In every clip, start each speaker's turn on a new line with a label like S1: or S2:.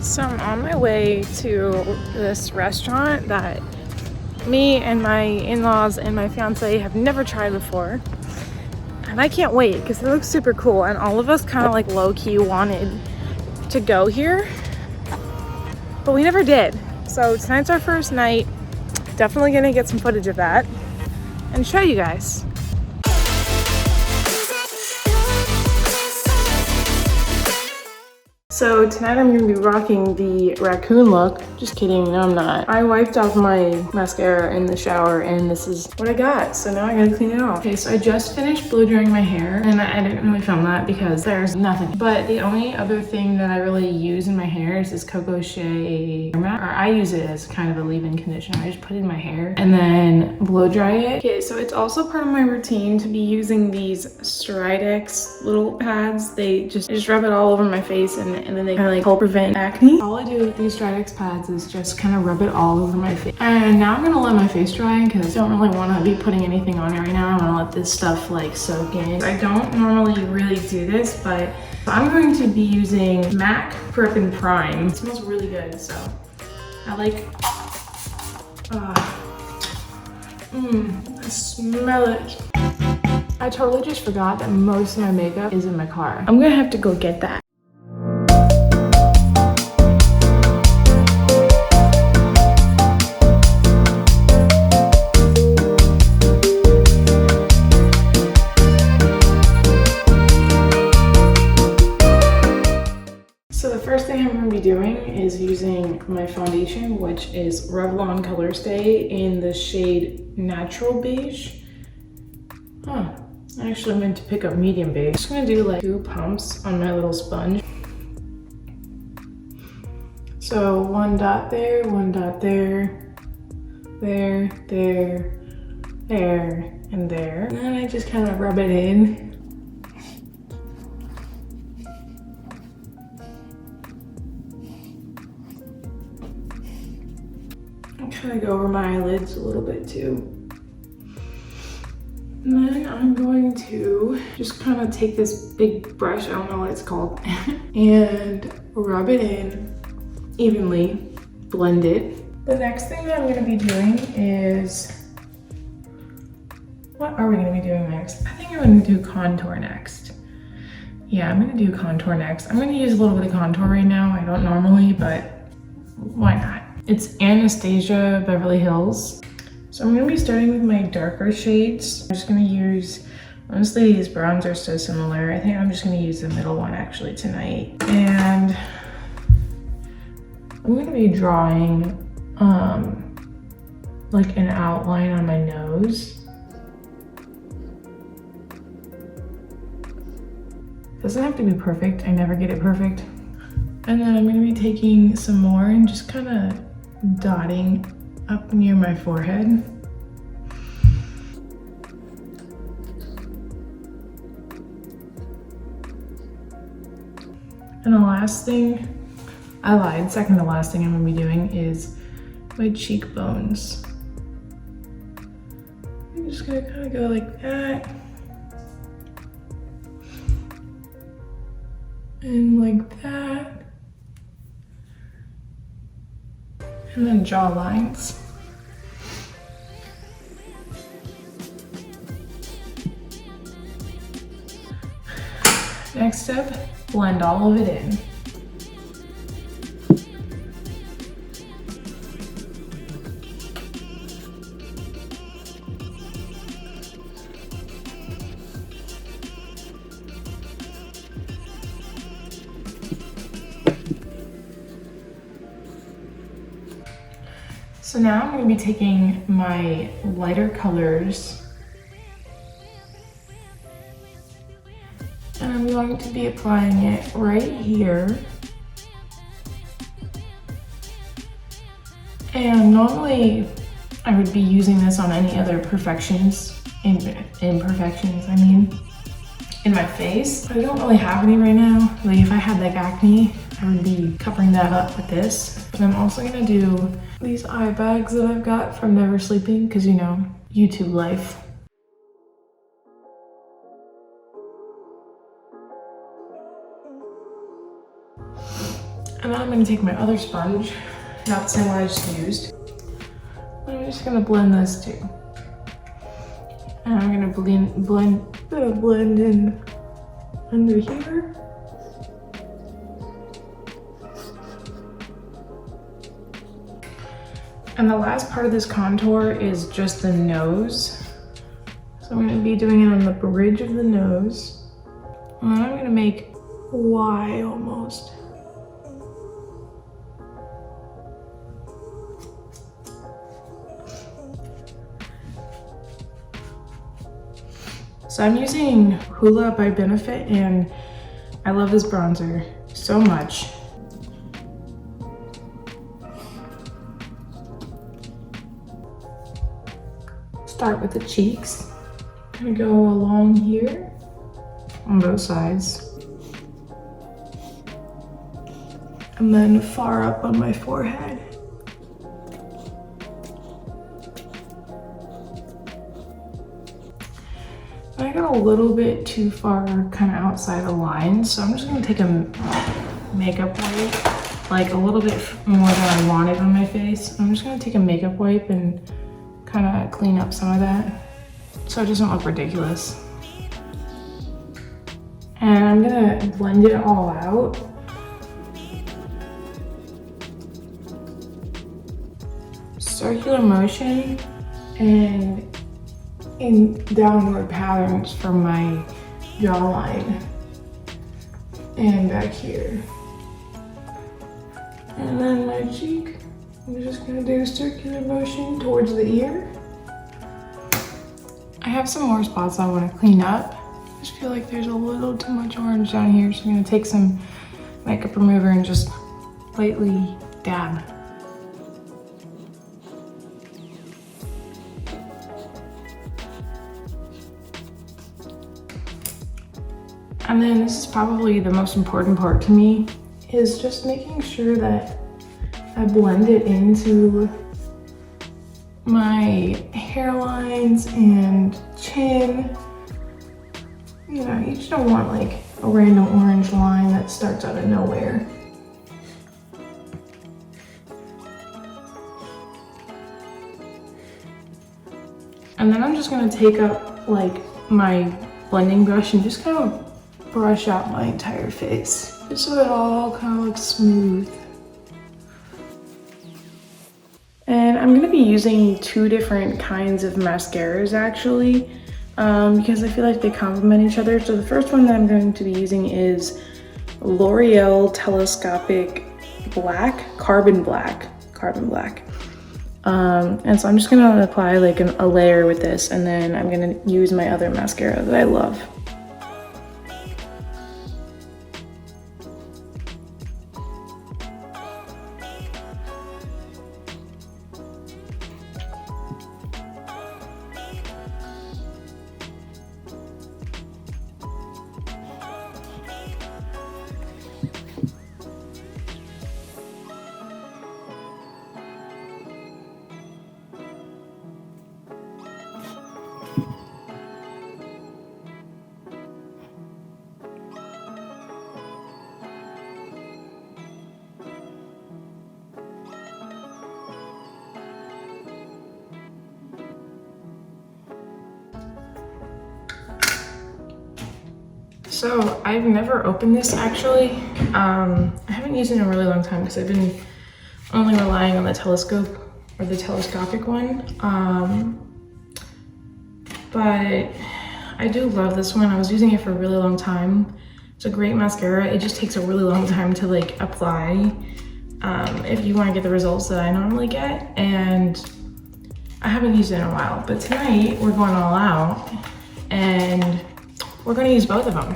S1: So I'm on my way to this restaurant that me and my in-laws and my fiance have never tried before. And I can't wait because it looks super cool. And all of us kind of like low-key wanted to go here, but we never did. So tonight's our first night. Definitely gonna get some footage of that and show you guys. So tonight I'm gonna be rocking the raccoon look. Just kidding, no I'm not. I wiped off my mascara in the shower and this is what I got. So now I gotta clean it off. Okay, so I just finished blow drying my hair and I didn't really film that because there's nothing. But the only other thing that I really use in my hair is this Coco Shea hair mat. Or I use it as kind of a leave-in conditioner. I just put it in my hair and then blow dry it. Okay, so it's also part of my routine to be using these Stridex little pads. I just rub it all over my face and then they kind of like help prevent acne. All I do with these Stridex pads is just kind of rub it all over my face. And now I'm gonna let my face dry because I don't really want to be putting anything on it right now. I want to let this stuff like soak in. I don't normally really do this, but I'm going to be using MAC Prep and Prime. It smells really good, so I like, I smell it. I totally just forgot that most of my makeup is in my car. I'm gonna have to go get that. So the first thing I'm going to be doing is using my foundation, which is Revlon Colorstay in the shade Natural Beige. I actually meant to pick up medium beige. I'm just going to do like 2 pumps on my little sponge. So 1 dot there, 1 dot there, there, there, there, and there. And then I just kind of rub it in. Kind of go over my eyelids a little bit too. And then I'm going to just kind of take this big brush, I don't know what it's called, and rub it in evenly, blend it. The next thing that I'm going to be doing is, what are we going to be doing next? I think I'm going to do contour next. Yeah, I'm going to do contour next. I'm going to use a little bit of contour right now. I don't normally, but why not? It's Anastasia Beverly Hills. So I'm gonna be starting with my darker shades. I'm just gonna use, honestly, these browns are so similar. I think I'm just gonna use the middle one actually tonight. And I'm gonna be drawing like an outline on my nose. Doesn't have to be perfect. I never get it perfect. And then I'm gonna be taking some more and just kind of dotting up near my forehead. And the last thing, I lied, second to last thing I'm gonna be doing is my cheekbones. I'm just gonna kind of go like that. And like that. And then jaw lines. Next step, blend all of it in. So now I'm going to be taking my lighter colors and I'm going to be applying it right here. And normally I would be using this on any other imperfections, I mean, in my face. But I don't really have any right now. Like if I had like acne, I would be covering that up with this. But I'm also gonna do these eye bags that I've got from Never Sleeping, because you know, YouTube life. And then I'm gonna take my other sponge, not the same one I just used. I'm just gonna blend this too. And I'm gonna blend in under here. And the last part of this contour is just the nose. So I'm gonna be doing it on the bridge of the nose. And then I'm gonna make a Y almost. So I'm using Hoola by Benefit, and I love this bronzer so much. Start with the cheeks. I'm gonna go along here on both sides. And then far up on my forehead. I got a little bit too far kind of outside the line, so I'm just gonna take a makeup wipe, like a little bit more than I wanted on my face. I'm just gonna take a makeup wipe and kind of clean up some of that so it doesn't look ridiculous. And I'm gonna blend it all out. Circular motion and in downward patterns from my jawline and back here. And then my cheek, I'm just gonna do a circular motion towards the ear. I have some more spots I wanna clean up. I just feel like there's a little too much orange down here, so I'm gonna take some makeup remover and just lightly dab. And then this is probably the most important part to me, is just making sure that I blend it into my hairlines and chin. You know, you just don't want like a random orange line that starts out of nowhere. And then I'm just gonna take up like my blending brush and just kind of brush out my entire face, just so it all kind of looks smooth. And I'm gonna be using two different kinds of mascaras actually, because I feel like they complement each other. So the first one that I'm going to be using is L'Oreal Telescopic Black, Carbon Black. And so I'm just gonna apply like a layer with this, and then I'm gonna use my other mascara that I love. So I've never opened this actually. I haven't used it in a really long time because I've been only relying on the telescope or the telescopic one. But I do love this one. I was using it for a really long time. It's a great mascara. It just takes a really long time to like apply if you want to get the results that I normally get. And I haven't used it in a while, but tonight we're going all out and we're gonna use both of them.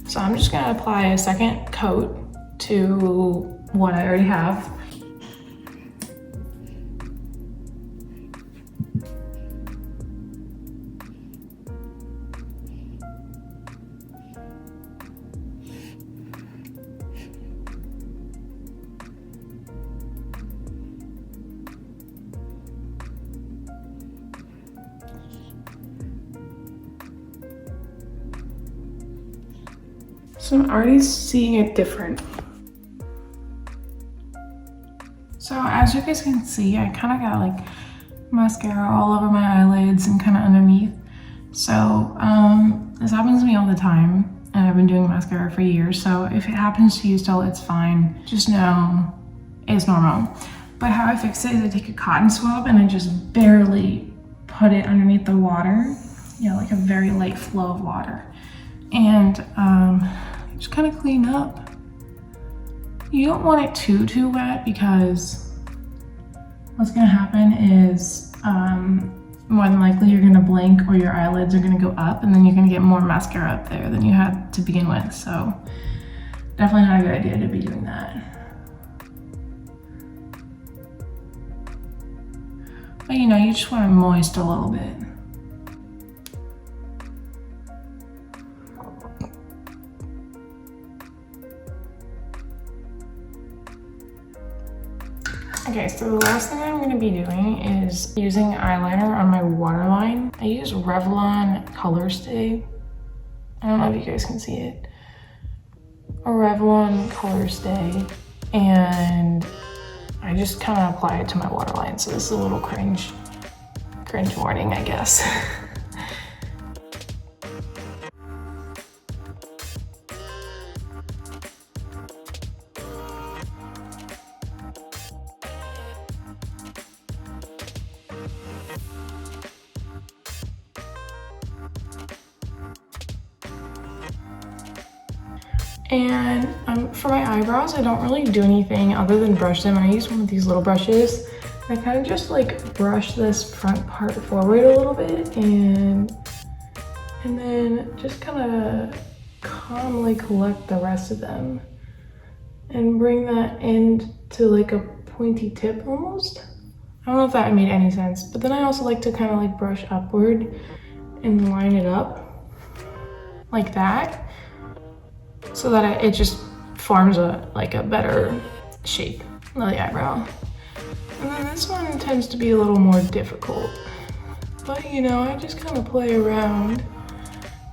S1: So I'm just gonna apply a second coat to what I already have. So I'm already seeing it different. So as you guys can see, I kind of got like mascara all over my eyelids and kind of underneath. So this happens to me all the time, and I've been doing mascara for years. So if it happens to you still, it's fine. Just know it's normal. But how I fix it is I take a cotton swab and I just barely put it underneath the water. Yeah, like a very light flow of water. And just kind of clean up. You don't want it too wet, because what's gonna happen is more than likely you're gonna blink or your eyelids are gonna go up, and then you're gonna get more mascara up there than you had to begin with. So definitely not a good idea to be doing that. But you know, you just want to moist a little bit. Okay, so the last thing I'm going to be doing is using eyeliner on my waterline. I use Revlon Color Stay. I don't know if you guys can see it. A Revlon Color Stay. And I just kind of apply it to my waterline. So this is a little cringe warning, I guess. And for my eyebrows, I don't really do anything other than brush them. I use one of these little brushes. I kind of just like brush this front part forward a little bit, and then just kind of calmly collect the rest of them and bring that end to like a pointy tip almost. I don't know if that made any sense, but then I also like to kind of like brush upward and line it up like that, so that it just forms a better shape of the eyebrow. And then this one tends to be a little more difficult, but you know, I just kind of play around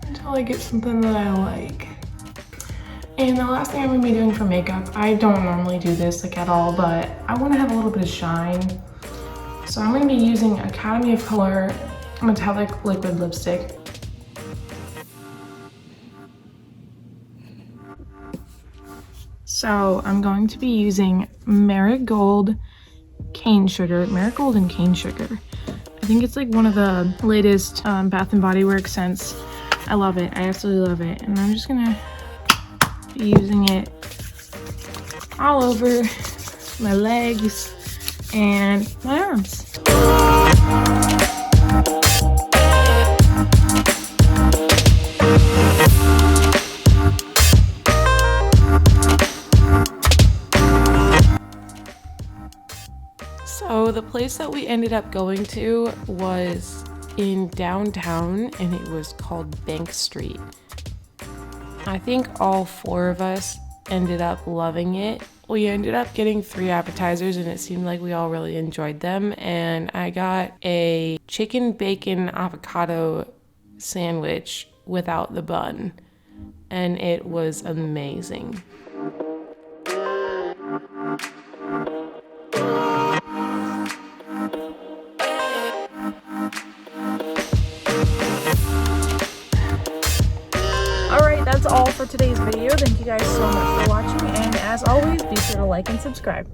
S1: until I get something that I like. And the last thing I'm gonna be doing for makeup, I don't normally do this like at all, but I want to have a little bit of shine. So I'm gonna be using Academy of Color Metallic Liquid Lipstick. So I'm going to be using Marigold and Cane Sugar. I think it's like one of the latest Bath & Body Works scents. I love it. I absolutely love it. And I'm just gonna be using it all over my legs and my arms. So the place that we ended up going to was in downtown, and it was called Bank Street. I think all four of us ended up loving it. We ended up getting 3 appetizers, and it seemed like we all really enjoyed them. And I got a chicken bacon avocado sandwich without the bun, and it was amazing. That's all for today's video. Thank you guys so much for watching, and as always, be sure to like and subscribe.